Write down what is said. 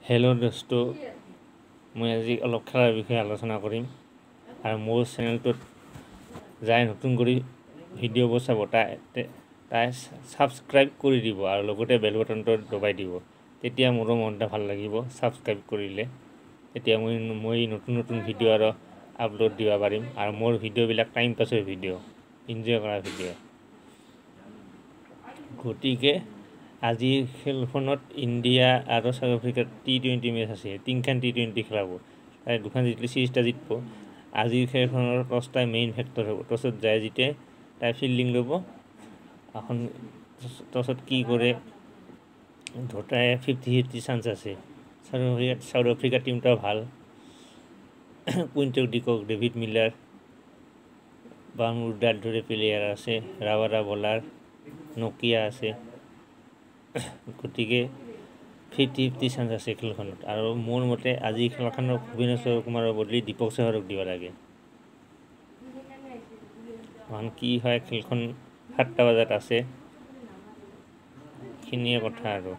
Hello' দোস্ত, মই আজি অলপ খেলাৰ বিষয়ে আলোচনা কৰিম আৰু মোৰ চেনেলটোত যাই নতুন কৰি ভিডিঅ'বোৰ চাব তাই ছাবস্ক্ৰাইব কৰি দিব আৰু লগতে বেল বাটনটো দবাই দিব। তেতিয়া মোৰো মনটা ভাল লাগিব ছাবস্ক্ৰাইব কৰিলে। তেতিয়া মই নতুন নতুন ভিডিঅ' আৰু আপলোড দিব পাৰিম আৰু মোৰ ভিডিঅ'বিলাক টাইম পাছৰ ভিডিঅ', এনজয় কৰা ভিডিঅ'। গতিকে আজিৰ খেলখনত ইণ্ডিয়া আৰু চাউথ আফ্ৰিকাৰ T20 মেচ আছে। তিনিখন T20 খেলাব, তাই দুখন জিকিলে চিৰিজটা জিকিব। আজিৰ খেলখনৰ টছটাই মেইন ফেক্টৰ হ'ব। টছত যায় জিতে তাই ফিল্ডিং ল'ব। এখন টছত কি কৰে দুটাই 50-50 চান্স আছে। চাউথ আফ্ৰিকাৰ টিমটাও ভাল। কুইণ্টন ডিকক, ডেভিড মিলাৰ, বামুৰ্ডাৰ দৰে প্লেয়াৰ আছে, ৰাৱাৰা বলাৰ, নকিয়া আছে। গতিকে 50-50 চান্স আছে খেলখনত। আৰু মোৰ মতে আজি খেলখনত ভুৱনেশ্বৰ কুমাৰৰ বদলি দীপক চাহাৰক দিব লাগে। কি হয় খেলখন 7টা বজাত আছে, এইখিনিয়ে কথা আৰু।